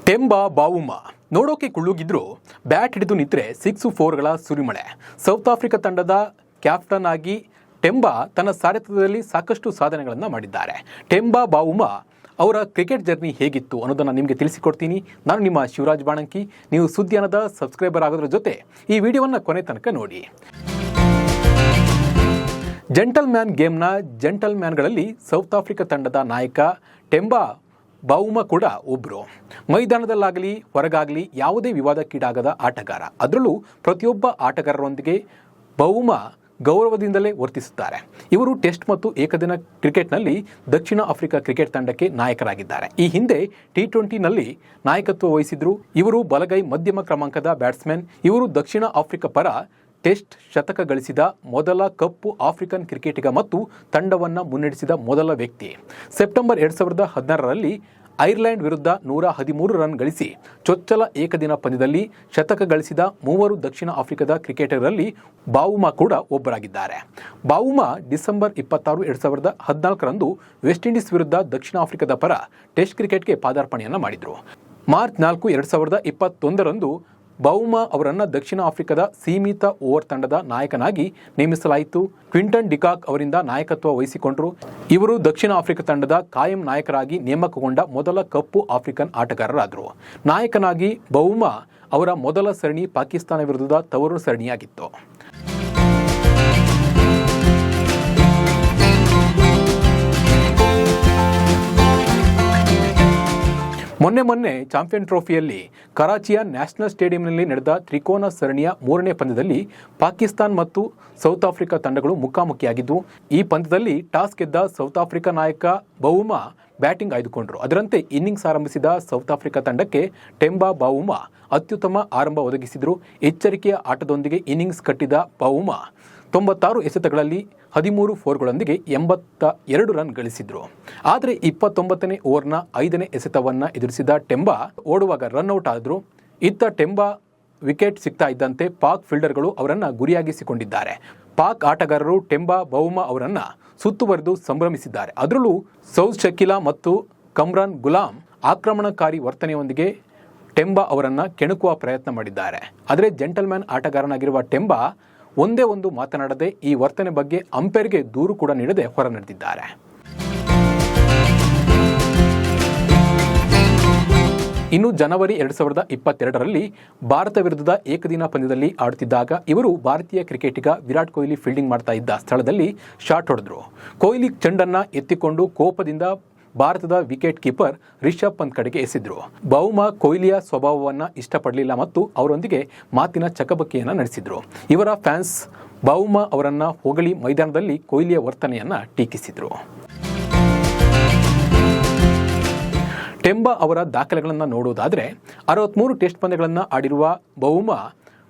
ಟೆಂಬಾ ಬಾವುಮಾ ನೋಡೋಕೆ ಕುಳ್ಳುಗಿದ್ರು ಬ್ಯಾಟ್ ಹಿಡಿದು ನಿಂತರೆ 6-4ಗಳ ಸುರಿಮಳೆ. ಸೌತ್ ಆಫ್ರಿಕಾ ತಂಡದ ಕ್ಯಾಪ್ಟನ್ ಆಗಿ ಟೆಂಬಾ ತನ್ನ ಸಾರಥ್ಯದಲ್ಲಿ ಸಾಕಷ್ಟು ಸಾಧನೆಗಳನ್ನು ಮಾಡಿದ್ದಾರೆ. ಟೆಂಬಾ ಬಾವುಮಾ ಅವರ ಕ್ರಿಕೆಟ್ ಜರ್ನಿ ಹೇಗಿತ್ತು ಅನ್ನೋದನ್ನು ನಿಮಗೆ ತಿಳಿಸಿಕೊಡ್ತೀನಿ. ನಾನು ನಿಮ್ಮ ಶಿವರಾಜ್ ಬಾಣಂಕಿ. ನೀವು ಸುದ್ದಿಯಾನದ ಸಬ್ಸ್ಕ್ರೈಬರ್ ಆಗೋದ್ರ ಜೊತೆ ಈ ವಿಡಿಯೋವನ್ನು ಕೊನೆ ತನಕ ನೋಡಿ. ಜೆಂಟಲ್ಮ್ಯಾನ್ ಗೇಮ್ನ ಜೆಂಟಲ್ಮ್ಯಾನ್ಗಳಲ್ಲಿ ಸೌತ್ ಆಫ್ರಿಕಾ ತಂಡದ ನಾಯಕ ಟೆಂಬಾ ಬಾವುಮಾ ಕೂಡ ಒಬ್ಬರು. ಮೈದಾನದಲ್ಲಾಗಲಿ ಹೊರಗಾಗಲಿ ಯಾವುದೇ ವಿವಾದಕ್ಕೀಡಾಗದ ಆಟಗಾರ. ಅದರಲ್ಲೂ ಪ್ರತಿಯೊಬ್ಬ ಆಟಗಾರರೊಂದಿಗೆ ಬಾವುಮಾ ಗೌರವದಿಂದಲೇ ವರ್ತಿಸುತ್ತಾರೆ. ಇವರು ಟೆಸ್ಟ್ ಮತ್ತು ಏಕದಿನ ಕ್ರಿಕೆಟ್ನಲ್ಲಿ ದಕ್ಷಿಣ ಆಫ್ರಿಕಾ ಕ್ರಿಕೆಟ್ ತಂಡಕ್ಕೆ ನಾಯಕರಾಗಿದ್ದಾರೆ. ಈ ಹಿಂದೆ T20ನಲ್ಲಿ ನಾಯಕತ್ವ ವಹಿಸಿದ್ರು. ಇವರು ಬಲಗೈ ಮಧ್ಯಮ ಕ್ರಮಾಂಕದ ಬ್ಯಾಟ್ಸ್ಮನ್. ಇವರು ದಕ್ಷಿಣ ಆಫ್ರಿಕಾ ಪರ ಟೆಸ್ಟ್ ಶತಕ ಗಳಿಸಿದ ಮೊದಲ ಕಪ್ಪು ಆಫ್ರಿಕನ್ ಕ್ರಿಕೆಟಿಗ ಮತ್ತು ತಂಡವನ್ನು ಮುನ್ನಡೆಸಿದ ಮೊದಲ ವ್ಯಕ್ತಿ. ಸೆಪ್ಟೆಂಬರ್ 2016ರಲ್ಲಿ ಐರ್ಲೆಂಡ್ ವಿರುದ್ಧ 113 ರನ್ ಗಳಿಸಿ ಚೊಚ್ಚಲ ಏಕದಿನ ಪಂದ್ಯದಲ್ಲಿ ಶತಕ ಗಳಿಸಿದ ಮೂವರು ದಕ್ಷಿಣ ಆಫ್ರಿಕಾದ ಕ್ರಿಕೆಟರ್ಗಳಲ್ಲಿ ಬಾವುಮಾ ಕೂಡ ಒಬ್ಬರಾಗಿದ್ದಾರೆ. ಬಾವುಮಾ ಡಿಸೆಂಬರ್ 26, 2014ರಂದು ವೆಸ್ಟ್ ಇಂಡೀಸ್ ವಿರುದ್ಧ ದಕ್ಷಿಣ ಆಫ್ರಿಕಾದ ಪರ ಟೆಸ್ಟ್ ಕ್ರಿಕೆಟ್ಗೆ ಪಾದಾರ್ಪಣೆಯನ್ನು ಮಾಡಿದರು. ಮಾರ್ಚ್ 4, 2021ರಂದು ಬಾವುಮಾ ಅವರನ್ನು ದಕ್ಷಿಣ ಆಫ್ರಿಕಾದ ಸೀಮಿತ ಓವರ್ ತಂಡದ ನಾಯಕನಾಗಿ ನೇಮಿಸಲಾಯಿತು. ಕ್ವಿಂಟನ್ ಡಿಕಾಕ್ ಅವರಿಂದ ನಾಯಕತ್ವ ವಹಿಸಿಕೊಂಡರು. ಇವರು ದಕ್ಷಿಣ ಆಫ್ರಿಕಾ ತಂಡದ ಕಾಯಂ ನಾಯಕರಾಗಿ ನೇಮಕಗೊಂಡ ಮೊದಲ ಕಪ್ಪು ಆಫ್ರಿಕನ್ ಆಟಗಾರರಾದರು. ನಾಯಕನಾಗಿ ಬಾವುಮಾ ಅವರ ಮೊದಲ ಸರಣಿ ಪಾಕಿಸ್ತಾನ ವಿರುದ್ಧದ ತವರು ಸರಣಿಯಾಗಿತ್ತು. ಮೊನ್ನೆ ಚಾಂಪಿಯನ್ ಟ್ರೋಫಿಯಲ್ಲಿ ಕರಾಚಿಯ ನ್ಯಾಷನಲ್ ಸ್ಟೇಡಿಯಂನಲ್ಲಿ ನಡೆದ ತ್ರಿಕೋನ ಸರಣಿಯ 3ನೇ ಪಂದ್ಯದಲ್ಲಿ ಪಾಕಿಸ್ತಾನ ಮತ್ತು ಸೌತ್ ಆಫ್ರಿಕಾ ತಂಡಗಳು ಮುಖಾಮುಖಿಯಾಗಿದ್ದವು. ಈ ಪಂದ್ಯದಲ್ಲಿ ಟಾಸ್ ಗೆದ್ದ ಸೌತ್ ಆಫ್ರಿಕಾ ನಾಯಕ ಬಾವುಮಾ ಬ್ಯಾಟಿಂಗ್ ಆಯ್ದುಕೊಂಡರು. ಅದರಂತೆ ಇನ್ನಿಂಗ್ಸ್ ಆರಂಭಿಸಿದ ಸೌತ್ ಆಫ್ರಿಕಾ ತಂಡಕ್ಕೆ ಟೆಂಬಾ ಬಾವುಮಾ ಅತ್ಯುತ್ತಮ ಆರಂಭ ಒದಗಿಸಿದರು. ಎಚ್ಚರಿಕೆಯ ಆಟದೊಂದಿಗೆ ಇನ್ನಿಂಗ್ಸ್ ಕಟ್ಟಿದ ಬಾವುಮಾ 96 ಎಸೆತಗಳಲ್ಲಿ 13 ಫೋರ್ಗಳೊಂದಿಗೆ 82 ರನ್ ಗಳಿಸಿದ್ರು. ಆದರೆ 29ನೇ ಓವರ್ನ 5ನೇ ಎಸೆತವನ್ನು ಎದುರಿಸಿದ ಟೆಂಬಾ ಓಡುವಾಗ ರನ್ಔಟ್ ಆದರು. ಇತ್ತ ಟೆಂಬಾ ವಿಕೆಟ್ ಸಿಗ್ತಾ ಇದ್ದಂತೆ ಪಾಕ್ ಫೀಲ್ಡರ್ಗಳು ಅವರನ್ನು ಗುರಿಯಾಗಿಸಿಕೊಂಡಿದ್ದಾರೆ. ಪಾಕ್ ಆಟಗಾರರು ಟೆಂಬಾ ಬಾವುಮಾ ಅವರನ್ನು ಸುತ್ತುವರೆದು ಸಂಭ್ರಮಿಸಿದ್ದಾರೆ. ಅದರಲ್ಲೂ ಸೌದ್ ಶಕೀಲಾ ಮತ್ತು ಕಮ್ರಾನ್ ಗುಲಾಮ್ ಆಕ್ರಮಣಕಾರಿ ವರ್ತನೆಯೊಂದಿಗೆ ಟೆಂಬಾ ಅವರನ್ನು ಕೆಣಕುವ ಪ್ರಯತ್ನ ಮಾಡಿದ್ದಾರೆ. ಆದರೆ ಜೆಂಟಲ್ಮ್ಯಾನ್ ಆಟಗಾರನಾಗಿರುವ ಟೆಂಬಾ ಒಂದೇ ಒಂದು ಮಾತನಾಡದೆ ಈ ವರ್ತನೆ ಬಗ್ಗೆ ಅಂಪೈರ್ಗೆ ದೂರು ಕೂಡ ನೀಡದೆ ಹೊರ ನಡೆದಿದ್ದಾರೆ. ಇನ್ನು ಜನವರಿ 2022ರಲ್ಲಿ ಭಾರತ ವಿರುದ್ಧದ ಏಕದಿನ ಪಂದ್ಯದಲ್ಲಿ ಆಡುತ್ತಿದ್ದಾಗ ಇವರು ಭಾರತೀಯ ಕ್ರಿಕೆಟಿಗ ವಿರಾಟ್ ಕೊಹ್ಲಿ ಫೀಲ್ಡಿಂಗ್ ಮಾಡ್ತಾ ಇದ್ದ ಸ್ಥಳದಲ್ಲಿ ಶಾಟ್ ಹೊಡೆದರು. ಕೊಹ್ಲಿ ಚೆಂಡನ್ನು ಎತ್ತಿಕೊಂಡು ಕೋಪದಿಂದ ಭಾರತದ ವಿಕೆಟ್ ಕೀಪರ್ ರಿಷಬ್ ಪಂತ್ ಕಡೆಗೆ ಎಸೆದರು. ಬಾವುಮಾ ಕೊಹ್ಲಿಯ ಸ್ವಭಾವವನ್ನು ಇಷ್ಟಪಡಲಿಲ್ಲ ಮತ್ತು ಅವರೊಂದಿಗೆ ಮಾತಿನ ಚಕಮಕಿಯನ್ನು ನಡೆಸಿದರು. ಇವರ ಫ್ಯಾನ್ಸ್ ಬಾವುಮಾ ಅವರನ್ನು ಹೊಗಳಿ ಮೈದಾನದಲ್ಲಿ ಕೊಹ್ಲಿಯ ವರ್ತನೆಯನ್ನು ಟೀಕಿಸಿದರು. ಟೆಂಬಾ ಅವರ ದಾಖಲೆಗಳನ್ನು ನೋಡುವುದಾದರೆ 63 ಟೆಸ್ಟ್ ಪಂದ್ಯಗಳನ್ನು ಆಡಿರುವ ಬಾವುಮಾ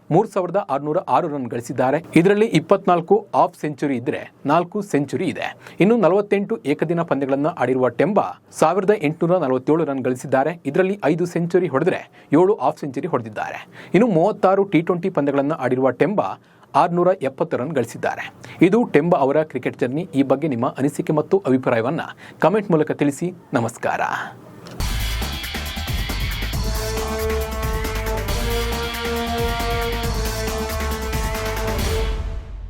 3606 ರನ್ ಗಳಿಸಿದ್ದಾರೆ. ಇದರಲ್ಲಿ 24 ಆಫ್ ಸೆಂಚುರಿ ಇದ್ದರೆ 4 ಸೆಂಚುರಿ ಇದೆ. ಇನ್ನು 48 ಏಕದಿನ ಪಂದ್ಯಗಳನ್ನು ಆಡಿರುವ ಟೆಂಬಾ 1847 ರನ್ ಗಳಿಸಿದ್ದಾರೆ. ಇದರಲ್ಲಿ 5 ಸೆಂಚುರಿ ಹೊಡೆದರೆ 7 ಆಫ್ ಸೆಂಚುರಿ ಹೊಡೆದಿದ್ದಾರೆ. ಇನ್ನು 36 T20 ಪಂದ್ಯಗಳನ್ನು ಆಡಿರುವ ಟೆಂಬಾ 670 ರನ್ ಗಳಿಸಿದ್ದಾರೆ. ಇದು ಟೆಂಬಾ ಅವರ ಕ್ರಿಕೆಟ್ ಜರ್ನಿ. ಈ ಬಗ್ಗೆ ನಿಮ್ಮ ಅನಿಸಿಕೆ ಮತ್ತು ಅಭಿಪ್ರಾಯವನ್ನು ಕಮೆಂಟ್ ಮೂಲಕ ತಿಳಿಸಿ. ನಮಸ್ಕಾರ.